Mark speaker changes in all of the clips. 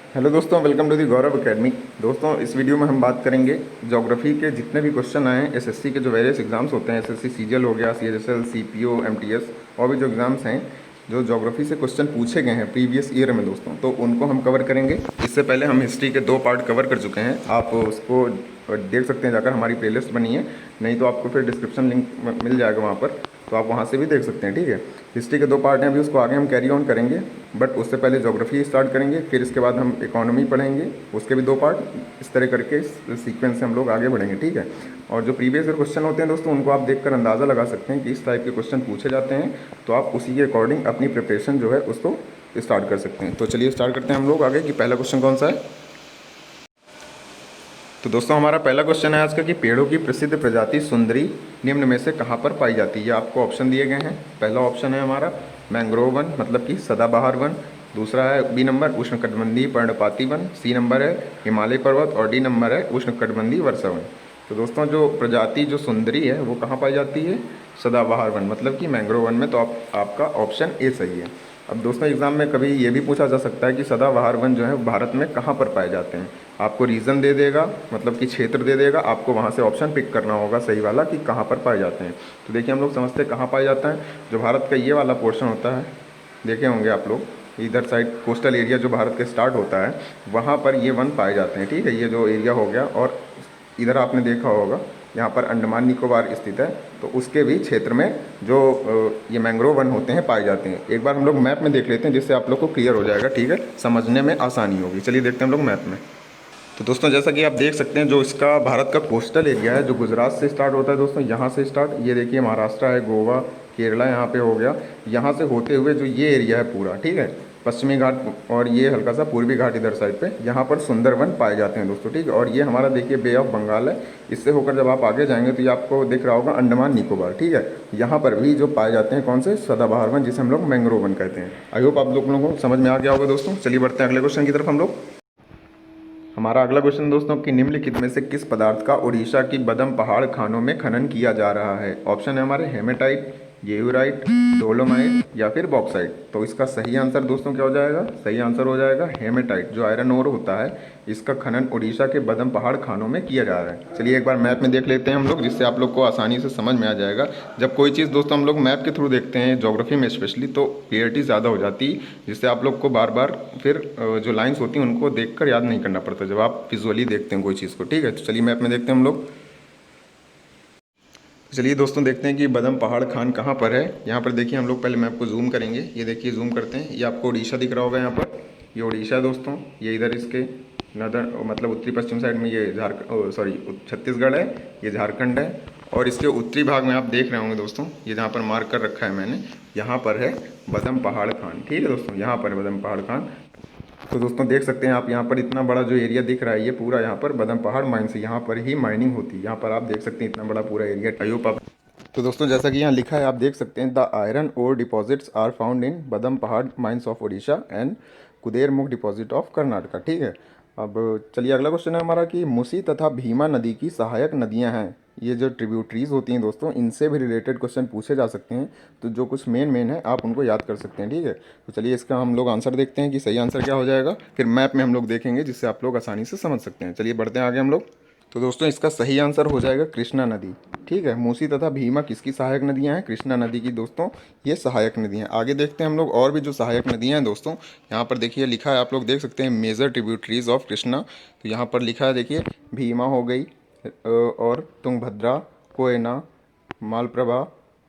Speaker 1: Hello दोस्तों, welcome to the Gaurav academy. दोस्तों, इस वीडियो में हम बात करेंगे ज्योग्राफी के जितने भी क्वेश्चन आए हैं एसएससी के जो वेरियस एग्जाम्स होते हैं, एसएससी सीजीएल हो गया, सीएचएसएल, सीपीओ, एमटीएस और भी जो एग्ज़ाम्स हैं जो ज्योग्राफी से क्वेश्चन पूछे गए हैं प्रीवियस ईयर में दोस्तों, तो उनको हम कवर करेंगे। इससे पहले हम हिस्ट्री के 2 पार्ट कवर कर चुके हैं, आप उसको देख सकते हैं जाकर, हमारी प्लेलिस्ट बनी है। नहीं तो आपको फिर डिस्क्रिप्शन लिंक मिल जाएगा वहाँ पर, तो आप वहाँ से भी देख सकते हैं। ठीक है, हिस्ट्री के 2 पार्ट हैं, अभी उसको आगे हम कैरी ऑन करेंगे, बट उससे पहले ज्योग्राफी स्टार्ट करेंगे, फिर इसके बाद हम इकोनॉमी पढ़ेंगे, उसके भी 2 पार्ट। इस तरह करके सीक्वेंस से हम लोग आगे बढ़ेंगे। ठीक है, और जो प्रीवियस ईयर क्वेश्चन होते हैं दोस्तों, उनको आप देखकर अंदाज़ा लगा सकते हैं कि इस टाइप के क्वेश्चन पूछे जाते हैं, तो आप उसी के अकॉर्डिंग अपनी प्रिपरेशन जो है उसको स्टार्ट कर सकते हैं। तो चलिए स्टार्ट करते हैं हम लोग आगे कि पहला क्वेश्चन कौन सा है। तो दोस्तों, हमारा पहला क्वेश्चन है आज का कि पेड़ों की प्रसिद्ध प्रजाति सुंदरी निम्न में से कहाँ पर पाई जाती है। ये आपको ऑप्शन दिए गए हैं। पहला ऑप्शन है हमारा मैंग्रोव वन, मतलब कि सदाबहार वन। दूसरा है बी नंबर उष्णकटिबंधीय पर्णपाती वन। सी नंबर है हिमालय पर्वत और डी नंबर है उष्णकटिबंधीय वर्षा वन। तो दोस्तों, जो प्रजाति जो सुंदरी है वो कहाँ पाई जाती है? सदाबहार वन, मतलब कि मैंग्रोव वन में। तो आपका ऑप्शन ए सही है। अब दोस्तों, एग्ज़ाम में कभी ये भी पूछा जा सकता है कि सदाबहार वन जो है भारत में कहाँ पर पाए जाते हैं। आपको रीज़न दे देगा, मतलब कि क्षेत्र दे देगा, आपको वहाँ से ऑप्शन पिक करना होगा सही वाला कि कहाँ पर पाए जाते हैं। तो देखिए, हम लोग समझते हैं कहाँ पाए जाता है। जो भारत का ये वाला पोर्शन होता है, देखे होंगे आप लोग, इधर साइड कोस्टल एरिया जो भारत के स्टार्ट होता है, वहाँ पर ये वन पाए जाते हैं। ठीक है, ये जो एरिया हो गया, और इधर आपने देखा होगा यहाँ पर अंडमान निकोबार स्थित है, तो उसके भी क्षेत्र में जो ये मैंग्रोव वन होते हैं पाए जाते हैं। एक बार हम लोग मैप में देख लेते हैं, जिससे आप लोग को क्लियर हो जाएगा। ठीक है, समझने में आसानी होगी। चलिए देखते हैं हम लोग मैप में। तो दोस्तों, जैसा कि आप देख सकते हैं, जो इसका भारत का कोस्टल एरिया है, जो गुजरात से स्टार्ट होता है दोस्तों, यहाँ से स्टार्ट, ये देखिए महाराष्ट्र है, गोवा, केरला यहाँ पे हो गया, यहाँ से होते हुए जो ये एरिया है पूरा, ठीक है, पश्चिमी घाट और ये हल्का सा पूर्वी घाट इधर साइड पे, यहाँ पर सुंदरवन पाए जाते हैं दोस्तों। ठीक है, और ये हमारा देखिए बे ऑफ बंगाल है। इससे होकर जब आप आगे जाएंगे तो ये आपको दिख रहा होगा अंडमान निकोबार। ठीक है, यहाँ पर भी जो पाए जाते हैं कौन से? सदाबहार वन, जिसे हम लोग मैंग्रोव वन कहते हैं। आई होप आप लोगों को समझ में आ गया होगा दोस्तों। चलिए बढ़ते हैं अगले क्वेश्चन की तरफ हम लोग। हमारा अगला क्वेश्चन दोस्तों कि निम्नलिखित में से किस पदार्थ का उड़ीसा की बदम पहाड़ खानों में खनन किया जा रहा है। ऑप्शन है हमारे हेमेटाइट, गेयूराइट, डोलोमाइट या फिर बॉक्साइट। तो इसका सही आंसर दोस्तों क्या हो जाएगा? सही आंसर हो जाएगा हेमेटाइट, जो आयरन ओर होता है। इसका खनन उड़ीसा के बदम पहाड़ खानों में किया जा रहा है। चलिए एक बार मैप में देख लेते हैं हम लोग, जिससे आप लोग को आसानी से समझ में आ जाएगा। जब कोई चीज़ दोस्तों हम लोग मैप के थ्रू देखते हैं, ज्योग्राफी में स्पेशली, तो क्लियरिटी ज़्यादा हो जाती है, जिससे आप लोग को बार बार फिर जो लाइन्स होती हैं उनको देखकर याद नहीं करना पड़ता जब आप विजुअली देखते हैं कोई चीज़ को। ठीक है, तो चलिए मैप में देखते हैं हम लोग। चलिए दोस्तों, देखते हैं कि बदम पहाड़ खान कहाँ पर है। यहाँ पर देखिए, हम लोग पहले मैप को जूम करेंगे। ये देखिए, जूम करते हैं, ये आपको उड़ीसा दिख रहा होगा। यहाँ पर ये उड़ीसा है दोस्तों। ये इधर इसके नदर, मतलब उत्तरी पश्चिम साइड में ये छत्तीसगढ़ है, ये झारखंड है। और इसके उत्तरी भाग में आप देख रहे होंगे दोस्तों, ये जहाँ पर मार्क कर रखा है मैंने, यहाँ पर है बदम पहाड़ खान। ठीक है दोस्तों, यहाँ पर है बदम पहाड़ खान। तो दोस्तों देख सकते हैं आप, यहाँ पर इतना बड़ा जो एरिया दिख रहा है, ये पूरा यहाँ पर बदम पहाड़ माइंस है, यहाँ पर ही माइनिंग होती है। यहाँ पर आप देख सकते हैं इतना बड़ा पूरा एरिया। आई होप आप। तो दोस्तों, जैसा कि यहाँ लिखा है, आप देख सकते हैं, the iron ore deposits are found in Badampahar mines of Odisha and Kudremukh deposit of Karnataka. ठीक है, अब चलिए अगला क्वेश्चन है हमारा कि मूसी तथा भीमा नदी की सहायक नदियाँ हैं। ये जो ट्रिब्यूटरीज होती हैं दोस्तों, इनसे भी रिलेटेड क्वेश्चन पूछे जा सकते हैं। तो जो कुछ मेन है आप उनको याद कर सकते हैं। ठीक है, तो चलिए इसका हम लोग आंसर देखते हैं कि सही आंसर क्या हो जाएगा, फिर मैप में हम लोग देखेंगे, जिससे आप लोग आसानी से समझ सकते हैं। चलिए बढ़ते हैं आगे हम लोग। तो दोस्तों, इसका सही आंसर हो जाएगा कृष्णा नदी। ठीक है, मूसी तथा भीमा किसकी सहायक नदियां हैं? कृष्णा नदी की दोस्तों ये सहायक नदियां हैं। आगे देखते हैं हम लोग और भी जो सहायक नदियां हैं दोस्तों। यहाँ पर देखिए लिखा है, आप लोग देख सकते हैं, मेजर ट्रिब्यूटरीज ऑफ कृष्णा। तो यहाँ पर लिखा है, देखिए, भीमा हो गई, और तुंगभद्रा, कोयना, मालप्रभा,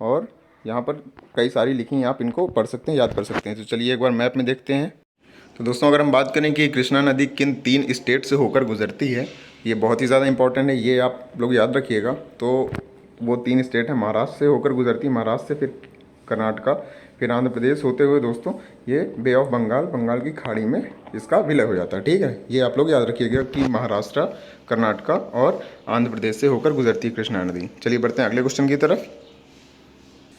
Speaker 1: और यहाँ पर कई सारी लिखी हैं, आप इनको पढ़ सकते हैं, याद कर सकते हैं। तो चलिए एक बार मैप में देखते हैं। तो दोस्तों, अगर हम बात करें कि कृष्णा नदी किन 3 स्टेट से होकर गुजरती है, ये बहुत ही ज़्यादा इंपॉर्टेंट है, ये आप लोग याद रखिएगा। तो वो 3 स्टेट हैं, महाराष्ट्र से होकर गुजरती है, महाराष्ट्र से फिर कर्नाटका, फिर आंध्र प्रदेश होते हुए दोस्तों ये बे ऑफ बंगाल, बंगाल की खाड़ी में इसका विलय हो जाता है। ठीक है, ये आप लोग याद रखिएगा कि महाराष्ट्र, कर्नाटका और आंध्र प्रदेश से होकर गुजरती है कृष्णा नदी। चलिए बढ़ते हैं अगले क्वेश्चन की तरफ।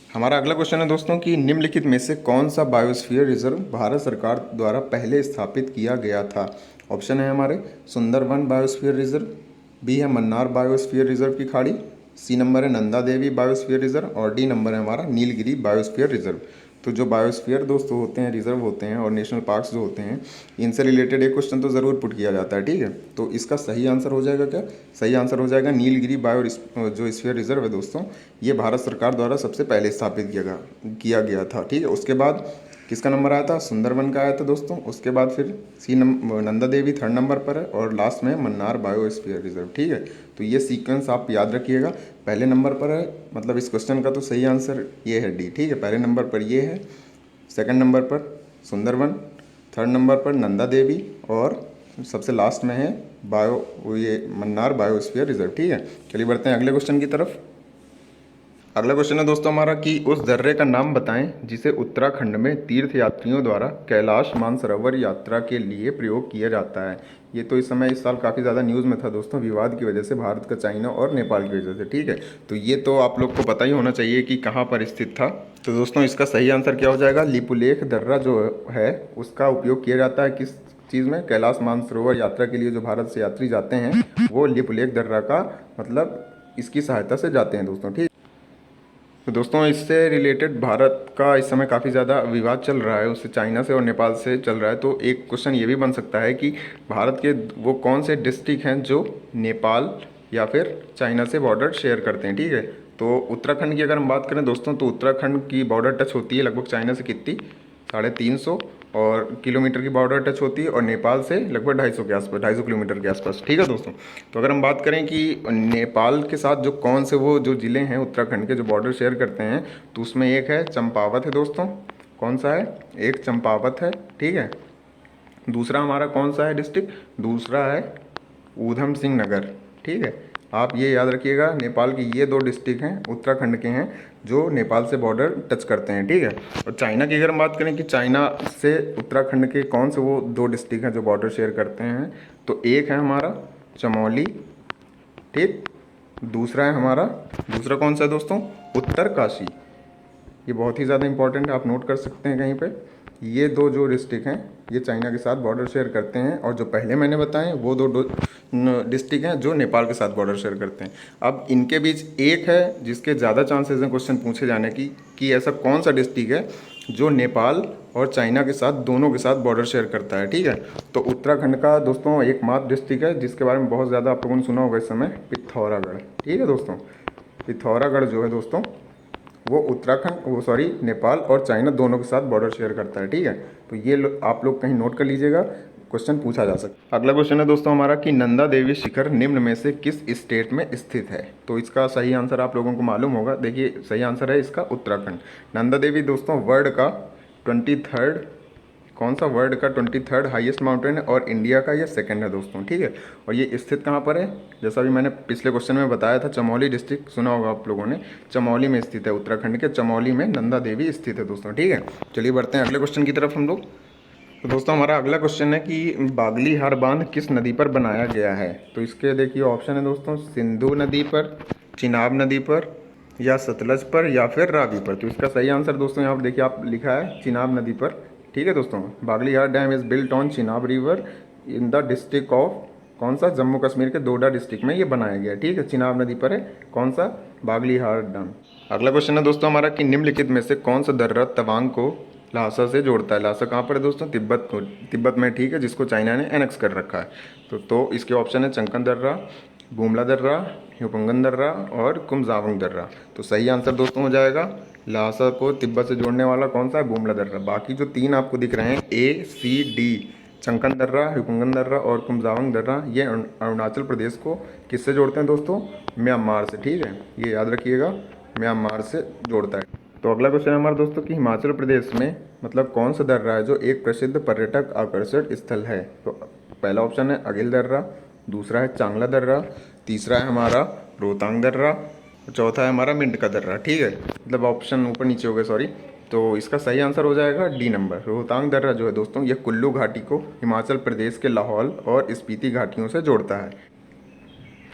Speaker 1: हमारा अगला क्वेश्चन है दोस्तों कि निम्नलिखित में से कौन सा बायोस्फीयर रिजर्व भारत सरकार द्वारा पहले स्थापित किया गया था। ऑप्शन है हमारे सुंदरवन बायोस्फीयर रिजर्व, बी है मन्नार बायोस्फीयर रिजर्व की खाड़ी, सी नंबर है नंदा देवी बायोस्फीयर रिजर्व और डी नंबर है हमारा नीलगिरी बायोस्फीयर रिजर्व। तो जो बायोस्फीयर दोस्तों होते हैं, रिजर्व होते हैं और नेशनल पार्क्स जो होते हैं, इनसे रिलेटेड एक क्वेश्चन तो ज़रूर पुट किया जाता है, ठीक है। तो इसका सही आंसर हो जाएगा क्या? सही आंसर हो जाएगा नीलगिरी बायो जो स्फीयर रिजर्व है दोस्तों, ये भारत सरकार द्वारा सबसे पहले स्थापित किया गया था, ठीक है। उसके बाद किसका नंबर आया था? सुंदरबन का आया था दोस्तों। उसके बाद फिर नंदा देवी थर्ड नंबर पर है और लास्ट में मन्नार बायोस्फीयर रिजर्व, ठीक है। तो ये सीक्वेंस आप याद रखिएगा। पहले नंबर पर है, मतलब इस क्वेश्चन का तो सही आंसर ये है डी, ठीक है। पहले नंबर पर ये है, सेकंड नंबर पर सुंदरबन, थर्ड नंबर पर नंदा देवी और सबसे लास्ट में है ये मन्नार बायोस्फीयर रिजर्व, ठीक है। चलिए बढ़ते हैं अगले क्वेश्चन की तरफ। अगला क्वेश्चन है दोस्तों हमारा कि उस दर्रे का नाम बताएं जिसे उत्तराखंड में तीर्थ यात्रियों द्वारा कैलाश मानसरोवर यात्रा के लिए प्रयोग किया जाता है। ये तो इस साल काफ़ी ज़्यादा न्यूज़ में था दोस्तों, विवाद की वजह से, भारत का चाइना और नेपाल की वजह से, ठीक है। तो ये तो आप लोग को पता ही होना चाहिए कि कहाँ पर स्थित था। तो दोस्तों इसका सही आंसर क्या हो जाएगा? लिपुलेख दर्रा जो है उसका उपयोग किया जाता है किस चीज़ में? कैलाश मानसरोवर यात्रा के लिए जो भारत से यात्री जाते हैं वो लिपुलेख दर्रा का मतलब इसकी सहायता से जाते हैं दोस्तों, ठीक। तो दोस्तों इससे रिलेटेड भारत का इस समय काफ़ी ज़्यादा विवाद चल रहा है, उससे चाइना से और नेपाल से चल रहा है। तो एक क्वेश्चन ये भी बन सकता है कि भारत के वो कौन से डिस्ट्रिक्ट हैं जो नेपाल या फिर चाइना से बॉर्डर शेयर करते हैं, ठीक है। तो उत्तराखंड की अगर हम बात करें दोस्तों, तो उत्तराखंड की बॉर्डर टच होती है लगभग चाइना से कितनी? 350 और किलोमीटर की बॉर्डर टच होती है और नेपाल से लगभग 250 के आसपास, 250 किलोमीटर के आसपास, ठीक है दोस्तों। तो अगर हम बात करें कि नेपाल के साथ जो कौन से वो जो ज़िले हैं उत्तराखंड के जो बॉर्डर शेयर करते हैं, तो उसमें एक है चंपावत है दोस्तों। कौन सा है? एक चंपावत है, ठीक है। दूसरा हमारा कौन सा है डिस्ट्रिक्ट? दूसरा है ऊधम सिंह नगर, ठीक है। आप ये याद रखिएगा, नेपाल की ये दो डिस्ट्रिक्ट हैं, उत्तराखंड के हैं, जो नेपाल से बॉर्डर टच करते हैं, ठीक है। और चाइना की अगर हम बात करें कि चाइना से उत्तराखंड के कौन से वो दो डिस्ट्रिक्ट हैं जो बॉर्डर शेयर करते हैं, तो एक है हमारा चमोली, ठीक। दूसरा है हमारा, दूसरा कौन सा है दोस्तों? उत्तरकाशी। ये बहुत ही ज़्यादा इंपॉर्टेंट है, आप नोट कर सकते हैं कहीं पे। ये दो जो डिस्ट्रिक्ट हैं ये चाइना के साथ बॉर्डर शेयर करते हैं और जो पहले मैंने बताए वो दो डिस्ट्रिक्ट हैं जो नेपाल के साथ बॉर्डर शेयर करते हैं। अब इनके बीच एक है जिसके ज़्यादा चांसेस हैं क्वेश्चन पूछे जाने की कि ऐसा कौन सा डिस्ट्रिक्ट है जो नेपाल और चाइना के साथ दोनों के साथ बॉर्डर शेयर करता है, ठीक है। तो उत्तराखंड का दोस्तों एकमात्र डिस्ट्रिक्ट है जिसके बारे में बहुत ज़्यादा आप लोगों ने सुना होगा इस समय, पिथौरागढ़, ठीक है दोस्तों। पिथौरागढ़ जो है दोस्तों वो नेपाल और चाइना दोनों के साथ बॉर्डर शेयर करता है, ठीक है। तो ये आप लोग कहीं नोट कर लीजिएगा, क्वेश्चन पूछा जा सकता है। अगला क्वेश्चन है दोस्तों हमारा कि नंदा देवी शिखर निम्न में से किस स्टेट में स्थित है? तो इसका सही आंसर आप लोगों को मालूम होगा। देखिए सही आंसर है इसका उत्तराखंड। नंदा देवी दोस्तों वर्ल्ड का 23rd कौन सा वर्ल्ड का 23rd हाईएस्ट माउंटेन है और इंडिया का ये सेकंड है दोस्तों, ठीक है। और ये स्थित कहाँ पर है? जैसा भी मैंने पिछले क्वेश्चन में बताया था, चमोली डिस्ट्रिक्ट सुना होगा आप लोगों ने, चमोली में स्थित है। उत्तराखंड के चमोली में नंदा देवी स्थित है दोस्तों, ठीक है। चलिए बढ़ते हैं अगले क्वेश्चन की तरफ हम लोग। तो दोस्तों हमारा अगला क्वेश्चन है कि बागलीहार बांध किस नदी पर बनाया गया है? तो इसके देखिए ऑप्शन है दोस्तों, सिंधु नदी पर, चिनाब नदी पर, या सतलज पर, या फिर रावी पर। तो इसका सही आंसर दोस्तों यहाँ पर देखिए आप लिखा है चिनाब नदी पर, ठीक है दोस्तों। Baglihar dam is built on Chenab river in the district of कौन सा? जम्मू कश्मीर के डोडा डिस्ट्रिक्ट में ये बनाया गया, ठीक है। चिनाब नदी पर है कौन सा? बागलीहार डैम। अगला क्वेश्चन है दोस्तों हमारा कि निम्नलिखित में से कौन सा दर्रा तवांग को ल्हासा से जोड़ता है? ल्हासा कहाँ पर है दोस्तों? तिब्बत में, ठीक है, जिसको चाइना ने एनेक्स कर रखा है। तो इसके ऑप्शन है चंकन दर्रा, बुमला दर्रा, ह्युपंगन दर्रा और कुमजावंग दर्रा। तो सही आंसर दोस्तों हो जाएगा ल्हासा को तिब्बत से जोड़ने वाला कौन सा है? बुमला दर्रा। बाकी जो तीन आपको दिख रहे हैं A, C, D, चंकन दर्रा, ह्युपंगन दर्रा और कुमजावंग दर्रा, ये अरुणाचल प्रदेश को किससे जोड़ते हैं दोस्तों? म्यांमार से, ठीक है। ये याद रखिएगा, म्यांमार से जोड़ता है। तो अगला क्वेश्चन है हमारा दोस्तों कि हिमाचल प्रदेश में मतलब कौन सा दर्रा है जो एक प्रसिद्ध पर्यटक आकर्षण स्थल है? तो पहला ऑप्शन है अगिल दर्रा, दूसरा है चांगला दर्रा, तीसरा है हमारा रोहतांग दर्रा, चौथा है हमारा मिंट का दर्रा, ठीक है। मतलब ऑप्शन ऊपर नीचे हो गए, सॉरी। तो इसका सही आंसर हो जाएगा डी नंबर। रोहतांग दर्रा जो है दोस्तों ये कुल्लू घाटी को हिमाचल प्रदेश के लाहौल और स्पीति घाटियों से जोड़ता है।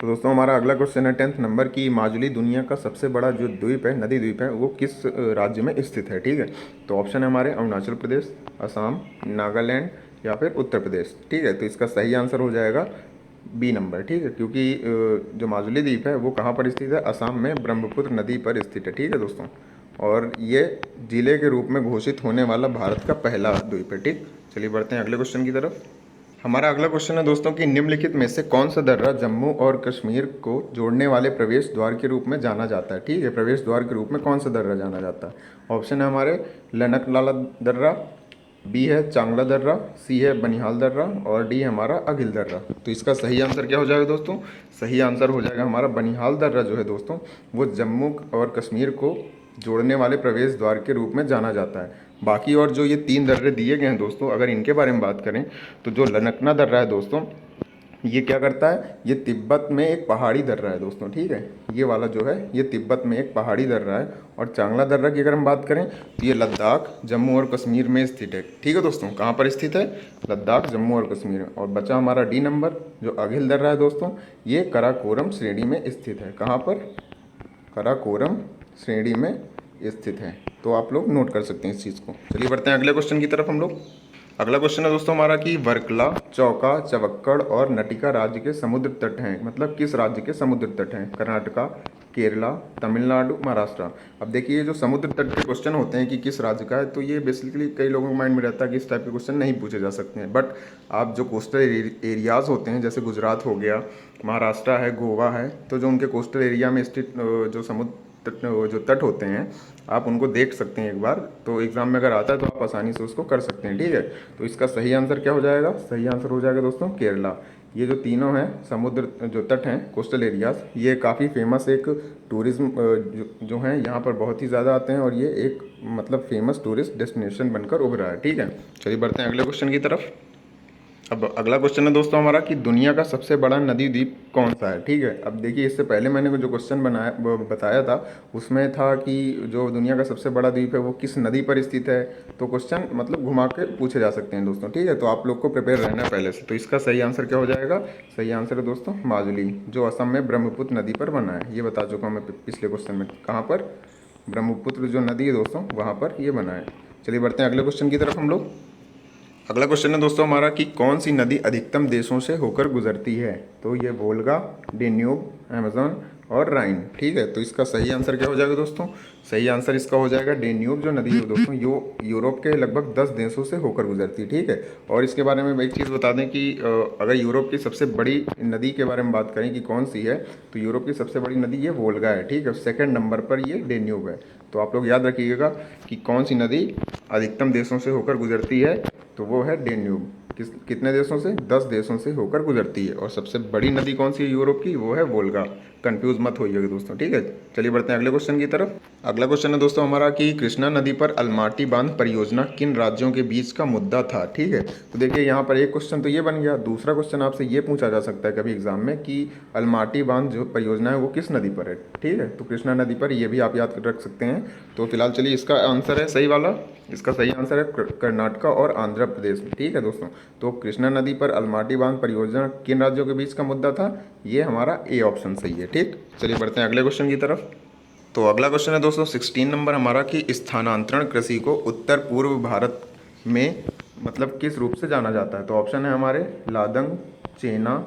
Speaker 1: तो दोस्तों हमारा अगला क्वेश्चन है 10th नंबर की माजुली दुनिया का सबसे बड़ा जो द्वीप है, नदी द्वीप है, वो किस राज्य में स्थित है, ठीक है। तो ऑप्शन है हमारे अरुणाचल प्रदेश, असम, नागालैंड या फिर उत्तर प्रदेश, ठीक है। तो इसका सही आंसर हो जाएगा बी नंबर, ठीक है, क्योंकि जो माजुली द्वीप है वो कहाँ पर स्थित है? असम में ब्रह्मपुत्र नदी पर स्थित है, ठीक है दोस्तों। और ये जिले के रूप में घोषित होने वाला भारत का पहला द्वीप है। ठीक, चलिए बढ़ते हैं अगले क्वेश्चन की तरफ। हमारा अगला क्वेश्चन है दोस्तों कि निम्नलिखित में से कौन सा दर्रा जम्मू और कश्मीर को जोड़ने वाले प्रवेश द्वार के रूप में जाना जाता है। ठीक है, प्रवेश द्वार के रूप में कौन सा दर्रा जाना जाता है। ऑप्शन है हमारे लनकनाला दर्रा, बी है चांगला दर्रा, सी है बनिहाल दर्रा और डी है हमारा अगिल दर्रा। तो इसका सही आंसर क्या हो जाएगा दोस्तों, सही आंसर हो जाएगा हमारा बनिहाल दर्रा जो है दोस्तों, वो जम्मू और कश्मीर को जोड़ने वाले प्रवेश द्वार के रूप में जाना जाता है। बाकी और जो ये 3 दर्रे दिए गए हैं दोस्तों, अगर इनके बारे में बात करें तो जो लनकना दर्रा है दोस्तों, ये क्या करता है, ये तिब्बत में एक पहाड़ी दर्रा है दोस्तों। ठीक है, ये वाला जो है ये तिब्बत में एक पहाड़ी दर्रा है। और चांगला दर्रा की अगर हम बात करें तो ये लद्दाख जम्मू और कश्मीर में स्थित है। ठीक है दोस्तों, कहाँ पर स्थित है, लद्दाख जम्मू और कश्मीर में। और बचा हमारा डी नंबर जो अगिल दर्रा है दोस्तों, ये कराकोरम श्रेणी में स्थित है। कहाँ पर, कराकोरम श्रेणी में स्थित है। तो आप लोग नोट कर सकते हैं इस चीज़ को। चलिए बढ़ते हैं अगले क्वेश्चन की तरफ हम लोग। अगला क्वेश्चन है दोस्तों हमारा कि वर्कला, चौका, चवक्कड़ और नटिका राज्य के समुद्र तट हैं। मतलब किस राज्य के समुद्र तट हैं, कर्नाटका, केरला, तमिलनाडु, महाराष्ट्र। अब देखिए जो समुद्र तट के क्वेश्चन होते हैं कि किस राज्य का है, तो ये बेसिकली कई लोगों के माइंड में रहता है कि इस टाइप के क्वेश्चन नहीं पूछे जा सकते हैं। बट आप जो कोस्टल एरियाज़ होते हैं, जैसे गुजरात हो गया, महाराष्ट्र है, गोवा है, तो जो उनके कोस्टल एरिया में स्थित जो समुद्र जो तट होते हैं, आप उनको देख सकते हैं एक बार। तो एग्ज़ाम में अगर आता है तो आप आसानी से उसको कर सकते हैं। ठीक है, तो इसका सही आंसर क्या हो जाएगा, सही आंसर हो जाएगा दोस्तों केरला। ये जो तीनों हैं समुद्र जो तट हैं, कोस्टल एरियाज़, ये काफ़ी फेमस एक टूरिज़्म जो हैं यहाँ पर बहुत ही ज़्यादा आते हैं और ये एक मतलब फेमस टूरिस्ट डेस्टिनेशन बनकर उभरा है। ठीक है, चलिए बढ़ते हैं अगले क्वेश्चन की तरफ। अब अगला क्वेश्चन है दोस्तों हमारा कि दुनिया का सबसे बड़ा नदी द्वीप कौन सा है। ठीक है, अब देखिए इससे पहले मैंने जो क्वेश्चन बताया था उसमें था कि जो दुनिया का सबसे बड़ा द्वीप है वो किस नदी पर स्थित है। तो क्वेश्चन मतलब घुमा के पूछे जा सकते हैं दोस्तों। ठीक है, तो आप लोग को प्रिपेयर रहना है पहले से। तो इसका सही आंसर क्या हो जाएगा, सही आंसर है दोस्तों माजुली, जो असम में ब्रह्मपुत्र नदी पर बना है। ये बता चुका हूँ मैं पिछले क्वेश्चन में, कहाँ पर, ब्रह्मपुत्र जो नदी है दोस्तों वहाँ पर ये बना है। चलिए बढ़ते हैं अगले क्वेश्चन की तरफ हम लोग। अगला क्वेश्चन है दोस्तों हमारा कि कौन सी नदी अधिकतम देशों से होकर गुजरती है। तो ये वोल्गा, डेन्यूब, अमेजन और राइन। ठीक है, तो इसका सही आंसर क्या हो जाएगा दोस्तों, सही आंसर इसका हो जाएगा डेन्यूब जो नदी है दोस्तों, यूरोप के लगभग 10 देशों से होकर गुजरती है। ठीक है, और इसके बारे में एक चीज़ बता दें कि अगर यूरोप की सबसे बड़ी नदी के बारे में बात करें कि कौन सी है, तो यूरोप की सबसे बड़ी नदी ये वोल्गा है। ठीक है, सेकेंड नंबर पर ये डेन्यूब है। तो आप लोग याद रखिएगा कि कौन सी नदी अधिकतम देशों से होकर गुजरती है, तो वो है डेन्यूब। कितने देशों से, 10 देशों से होकर गुजरती है। और सबसे बड़ी नदी कौन सी है यूरोप की, वो है वोल्गा। कंफ्यूज मत होइएगा दोस्तों। ठीक है, चलिए बढ़ते हैं अगले क्वेश्चन की तरफ। अगला क्वेश्चन है दोस्तों हमारा कि कृष्णा नदी पर अलमाटी बांध परियोजना किन राज्यों के बीच का मुद्दा था। ठीक है, तो देखिए यहाँ पर एक क्वेश्चन तो ये बन गया। दूसरा क्वेश्चन आपसे ये पूछा जा सकता है कभी एग्जाम में कि अलमाटी बांध जो परियोजना है वो किस नदी पर है। ठीक है, तो कृष्णा नदी पर, ये भी आप याद रख सकते हैं। तो फिलहाल चलिए इसका आंसर है सही वाला, इसका सही आंसर है कर्नाटका और आंध्र प्रदेश में। ठीक है दोस्तों, तो कृष्णा नदी पर अलमाटी बांध परियोजना किन राज्यों के बीच का मुद्दा था, ये हमारा ए ऑप्शन सही है। ठीक, चलिए बढ़ते हैं अगले क्वेश्चन की तरफ। तो अगला क्वेश्चन है दोस्तों 16 नंबर हमारा कि स्थानांतरण कृषि को उत्तर पूर्व भारत में मतलब किस रूप से जाना जाता है। तो ऑप्शन है हमारे लादंग, चेना,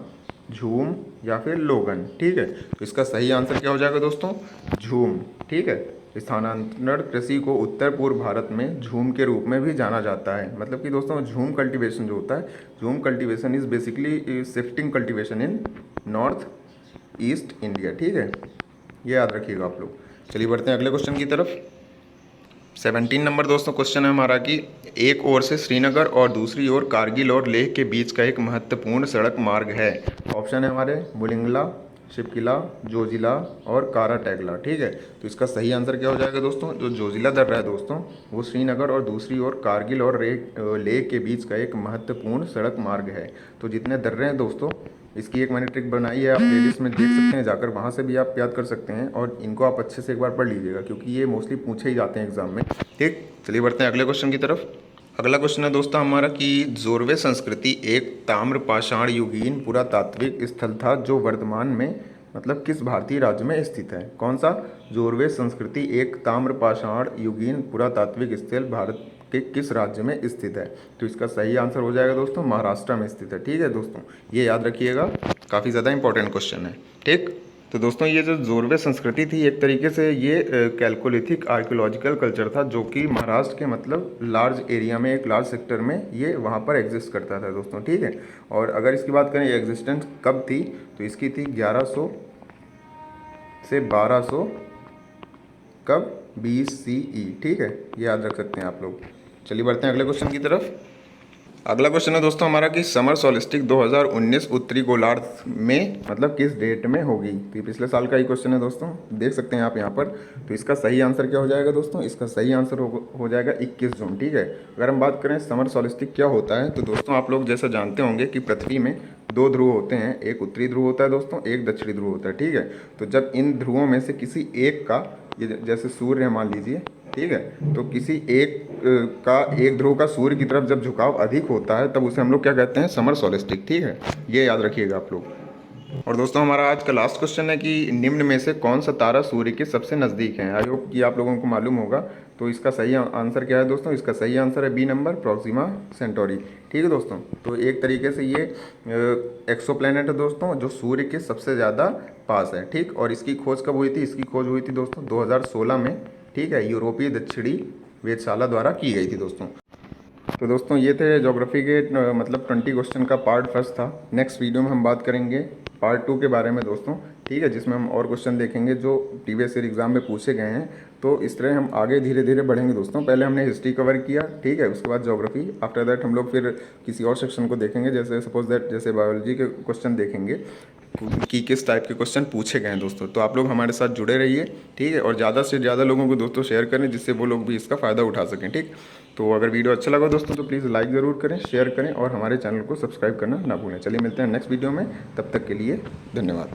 Speaker 1: झूम या फिर लोगन। ठीक है, तो इसका सही आंसर क्या हो जाएगा दोस्तों, झूम। ठीक है, स्थानांतरण कृषि को उत्तर पूर्व भारत में झूम के रूप में भी जाना जाता है। मतलब कि दोस्तों झूम कल्टीवेशन जो होता है, झूम cultivation is basically shifting cultivation in north east India. ठीक है, ये याद रखिएगा आप लोग। चलिए बढ़ते हैं अगले क्वेश्चन की तरफ। 17 नंबर दोस्तों क्वेश्चन है हमारा कि एक ओर से श्रीनगर और दूसरी ओर कारगिल और लेह के बीच का एक महत्वपूर्ण सड़क मार्ग है। ऑप्शन है हमारे बुलिंगला, शिपकिला, जोजिला और कारा टैगला। ठीक है, तो इसका सही आंसर क्या हो जाएगा दोस्तों, जो जोजिला दर्रा है दोस्तों वो श्रीनगर और दूसरी ओर कारगिल और लेह के बीच का एक महत्वपूर्ण सड़क मार्ग है। तो जितने दर्रे हैं दोस्तों, इसकी एक मैंने ट्रिक बनाई है, आप प्लेलिस्ट में देख सकते हैं जाकर, वहाँ से भी आप याद कर सकते हैं। और इनको आप अच्छे से एक बार पढ़ लीजिएगा क्योंकि ये मोस्टली पूछे ही जाते हैं एग्जाम में। ठीक, चलिए बढ़ते हैं अगले क्वेश्चन की तरफ। अगला क्वेश्चन है दोस्तों हमारा कि जोरवे संस्कृति एक ताम्र पाषाण युगीन पुरातात्विक स्थल था जो वर्तमान में मतलब किस भारतीय राज्य में स्थित है। कौन सा, जोरवे संस्कृति एक ताम्र पाषाण युगीन पुरातात्विक स्थल भारत के किस राज्य में स्थित है। तो इसका सही आंसर हो जाएगा दोस्तों महाराष्ट्र में स्थित है। ठीक है दोस्तों, ये याद रखिएगा, काफ़ी ज़्यादा इंपॉर्टेंट क्वेश्चन है। ठीक, तो दोस्तों ये जो जोरवे संस्कृति थी एक तरीके से ये कैल्कोलिथिक आर्कियोलॉजिकल कल्चर था, जो कि महाराष्ट्र के मतलब लार्ज एरिया में, एक लार्ज सेक्टर में ये वहाँ पर एग्जिस्ट करता था दोस्तों, ठीक है। और अगर इसकी बात करें एग्जिस्टेंस कब थी, तो इसकी थी 1100 से 1200 कब BCE, ठीक है, ये याद रख सकते हैं आप लोग। चलिए बढ़ते हैं अगले क्वेश्चन की तरफ। अगला क्वेश्चन है दोस्तों हमारा कि समर सोलिस्टिक 2019 उत्तरी गोलार्ध में मतलब किस डेट में होगी। तो ये पिछले साल का ही क्वेश्चन है दोस्तों, देख सकते हैं आप यहाँ पर। तो इसका सही आंसर क्या हो जाएगा दोस्तों, इसका सही आंसर हो जाएगा 21 जून, ठीक है। अगर हम बात करें समर सोलिस्टिक क्या होता है, तो दोस्तों आप लोग जैसा जानते होंगे कि पृथ्वी में 2 ध्रुव होते हैं, एक उत्तरी ध्रुव होता है दोस्तों, एक दक्षिणी ध्रुव होता है, ठीक है। तो जब इन ध्रुवों में से किसी एक का, ये जैसे सूर्य मान लीजिए, ठीक है, तो किसी एक ध्रुव का सूर्य की तरफ जब झुकाव अधिक होता है तब उसे हम लोग क्या कहते हैं, समर सोलिस्टिक, ठीक है, ये याद रखिएगा आप लोग। और दोस्तों हमारा आज का लास्ट क्वेश्चन है कि निम्न में से कौन सा तारा सूर्य के सबसे नज़दीक है। आई होप कि आप लोगों को मालूम होगा। तो इसका सही आंसर क्या है दोस्तों, इसका सही आंसर है बी नंबर, प्रोक्सिमा सेंटोरी, ठीक है दोस्तों। तो एक तरीके से ये एक्सोप्लैनेट है दोस्तों, जो सूर्य के सबसे ज़्यादा पास है, ठीक। और इसकी खोज कब हुई थी, इसकी खोज हुई थी दोस्तों 2016 में, ठीक है, यूरोपीय दक्षिणी वेधशाला द्वारा की गई थी दोस्तों। तो दोस्तों ये थे ज्योग्राफी के मतलब 20 क्वेश्चन का पार्ट फर्स्ट था। नेक्स्ट वीडियो में हम बात करेंगे पार्ट 2 के बारे में दोस्तों, ठीक है, जिसमें हम और क्वेश्चन देखेंगे जो प्रीवियस ईयर एग्जाम में पूछे गए हैं। तो इस तरह हम आगे धीरे धीरे बढ़ेंगे दोस्तों। पहले हमने हिस्ट्री कवर किया, ठीक है, उसके बाद ज्योग्राफी, आफ्टर दैट हम लोग फिर किसी और सेक्शन को देखेंगे, जैसे सपोज दैट जैसे बायोलॉजी के क्वेश्चन देखेंगे कि किस टाइप के क्वेश्चन पूछे गए हैं दोस्तों। तो आप लोग हमारे साथ जुड़े रहिए, ठीक है, और ज़्यादा से ज़्यादा लोगों को दोस्तों शेयर करें, जिससे वो लोग भी इसका फ़ायदा उठा सकें, ठीक। तो अगर वीडियो अच्छा लगा दोस्तों तो प्लीज़ लाइक ज़रूर करें, शेयर करें और हमारे चैनल को सब्सक्राइब करना ना भूलें। चलिए मिलते हैं नेक्स्ट वीडियो में, तब तक के लिए धन्यवाद।